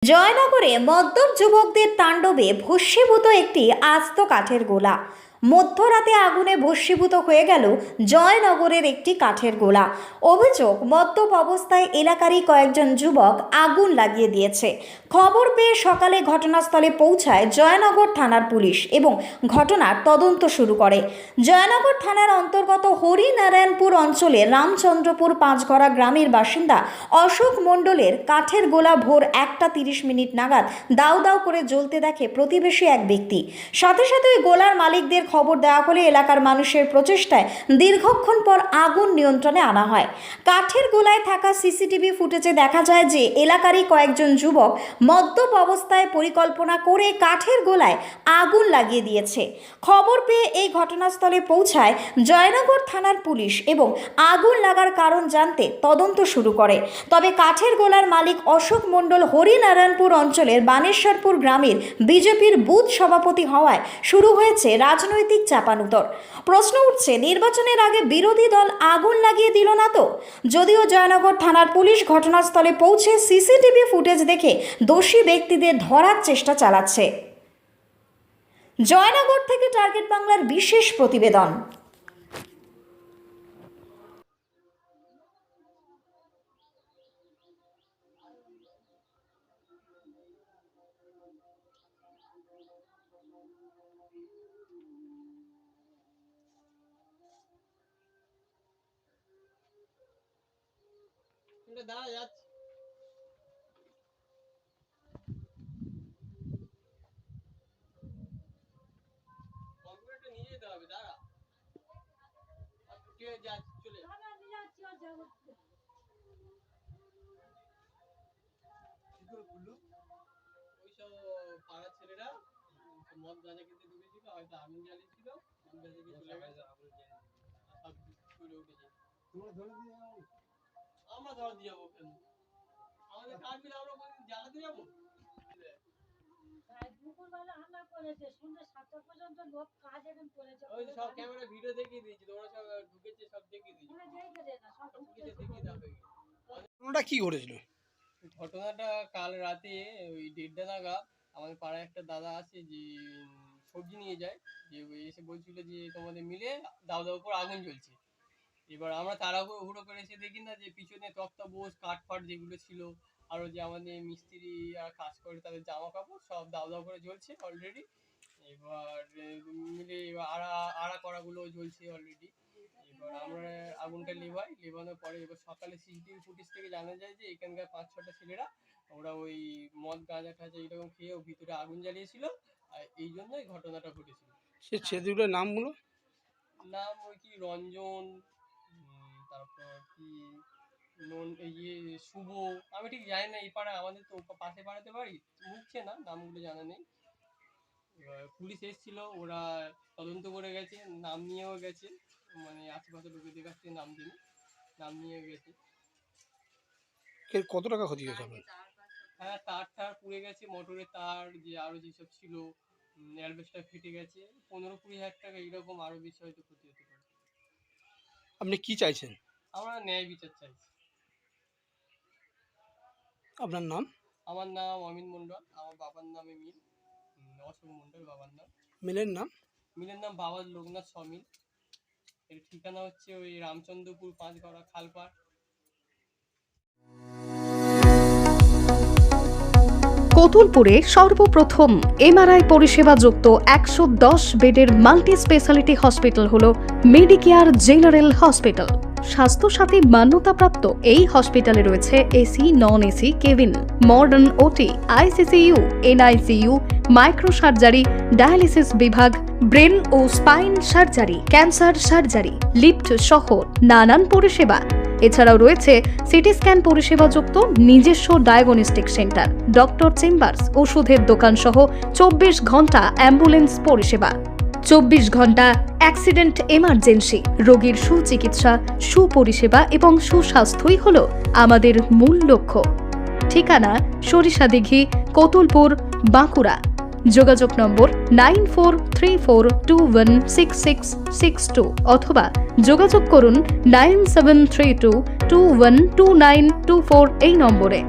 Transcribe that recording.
জয়নগরে মদ্যপ যুবকদের তাণ্ডবে ভস্মীভূত একটি আস্ত কাঠের গোলা। মধ্যরাতে আগুনে ভস্মীভূত হয়ে গেল জয়নগরের একটি কাঠের গোলা। অভিযোগ, মদ্যপ অবস্থায় এলাকারই কয়েকজন যুবক আগুন লাগিয়ে দিয়েছে। খবর পেয়ে সকালে ঘটনাস্থলে পৌঁছায় জয়নগর থানার পুলিশ এবং ঘটনার তদন্ত শুরু করে। জয়নগর থানার অন্তর্গত হরিনারায়ণপুর অঞ্চলে রামচন্দ্রপুর পাঁচগড়া গ্রামের বাসিন্দা অশোক মণ্ডলের কাঠের গোলা ভোর 1:30 নাগাদ দাউ দাউ করে জ্বলতে দেখে প্রতিবেশী এক ব্যক্তি। সাথে সাথে ওই গোলার মালিকদের খবর দেওয়া হলে এলাকার মানুষের প্রচেষ্টায় দীর্ঘক্ষণ পর আগুন নিয়ন্ত্রণে আনা হয়। কাঠের গোলায় থাকা সিসিটিভি ফুটেজে দেখা যায় যে এলাকারই কয়েকজন যুবক মদ্যপ অবস্থায় পরিকল্পনা করে কাঠের গোলায় আগুন লাগিয়ে দিয়েছে। খবর পেয়ে এই ঘটনাস্থলে পৌঁছায় জয়নগর থানার পুলিশ এবং আগুন লাগার কারণ জানতে তদন্ত শুরু করে। তবে কাঠের গোলার মালিক অশোক মণ্ডল হরিনারায়ণপুর অঞ্চলের বানেশ্বরপুর গ্রামের বিজেপির বুথ সভাপতি হওয়ায় শুরু হয়েছে রাজনৈতিক চাপানুতর। প্রশ্ন উঠছে, নির্বাচনের আগে বিরোধী দল আগুন লাগিয়ে দিল না তো? যদিও জয়নগর থানার পুলিশ ঘটনাস্থলে পৌঁছে সিসিটিভি ফুটেজ দেখে দোষী ব্যক্তিদের ধরার চেষ্টা চালাচ্ছে। জয়নগর থেকে টার্গেট বাংলার বিশেষ প্রতিবেদন। দাঁড়া যাচ্ছে কম্পিউটারটা নিয়ে যেতে হবে। দাঁড়া চলে ওইসব পাড়ার ছেলেরা মদ গাঁজা কিনতে ঢুকেছিল, হয়তো আগুন জ্বালিয়েছিল, চলে গেছে, সব চলে উঠেছে। আমরা ধরা দিয়ে যাবো কেন? আমাদের কাজ মিলে আমরা জ্বালাতে যাবো? সব ক্যামেরা ভিডিও দেখিয়ে দিয়েছি, তোমরা সব ঢুকেছে, সব দেখিয়ে দিয়েছি। ঘটনাটা কি ঘটেছিল? ঘটনাটা কাল রাতে ওই 1:30 নাগাদ আমাদের পাড়ায় একটা দাদা আছে যে সবজি নিয়ে যায়, যে এসে বলছিল যে তোমাদের মিলে দাও দাও করে আগুন জ্বলছে। এবার আমরা তাড়াহুড়ো করে এসে দেখি না যে পিছনে তক্তা বোস কাঠ ফাট যেগুলো ছিল, আরো যে আমাদের মিস্ত্রি আর কাজ করে তাদের জামা কাপড় সব দাও দাও করে জ্বলছে অলরেডি। এবার মিলে আড়া করাগুলো জ্বলছে অলরেডি। এবার আমরা আগুনটা লেবানোর পরে এবার সকালে সিসিটিভি ফুটেজ থেকে জানা যায় যে এখানকার 5-6টা ছেলেরা ওরা ওই মদ গাঁজা টাজা এরকম খেয়ে ভিতরে আগুন জ্বালিয়েছিল, আর এই জন্যই ঘটনাটা ঘটেছিল। সে ছেলেগুলোর নামগুলো? নাম ওই কি রঞ্জন, তারপর কি শুভ, আমি ঠিক জানি না। এই পাড়া আমাদের তো পাশে পাড়াতে পারি, মুখছে না, নামগুলো জানা নেই। পুলিশ এসেছিল, ওরা তদন্ত করে গেছে, নাম নিয়েও গেছে, মানে আশেপাশে লোকেদের কাছ থেকে নাম নিয়ে গেছে। কত টাকা ক্ষতি হয়েছে? হ্যাঁ, তার পুড়ে গেছে, মোটরের তার যে আরো যেসব ছিল, অ্যালবেস্টার ফেটে গেছে, 15-20 হাজার টাকা এরকম আরো বেশি হয়তো ক্ষতি হতে পারে। আপনি কি চাইছেন? আমরা ন্যায় বিচার চাইছি। আপনার নাম? আমার নাম অমিন মণ্ডল, আমার বাবার নামে মিল, অশোক মণ্ডল বাবার নাম। মিলের নাম? মিলের নাম বাবার লোকনাথ সমিল। এর ঠিকানা হচ্ছে ওই রামচন্দ্রপুর পাঁচগড়া খালপাড়। কতুলপুরে সর্বপ্রথম এমআরআই পরিষেবা যুক্ত 110 বেডের মাল্টি স্পেশালিটি হসপিটাল হল মেডিকেয়ার জেনারেল হসপিটাল। স্বাস্থ্যসাথী মান্যতাপ্রাপ্ত এই হসপিটালে রয়েছে AC, non AC cabin, modern OT, ICCU, NICU, micro surgery, dialysis বিভাগ, ব্রেন ও spine surgery, cancer surgery, lift সহ নানান পরিষেবা। এছাড়াও রয়েছে সিটি স্ক্যান পরিষেবা যুক্ত নিজস্ব ডায়াগনস্টিক সেন্টার, ডক্টর চেম্বার্স, ওষুধের দোকান সহ 24 ঘন্টা অ্যাম্বুলেন্স পরিষেবা। 24 ঘন্টা অ্যাক্সিডেন্ট এমার্জেন্সি। রোগীর সুচিকিৎসা, সুপরিষেবা এবং সুস্বাস্থ্যই হল আমাদের মূল লক্ষ্য। ঠিকানা সরিষাদিঘি, কতুলপুর, বাঁকুড়া। যোগাযোগ নম্বর 9434216662 অথবা যোগাযোগ করুন 9732212924 এই নম্বরে।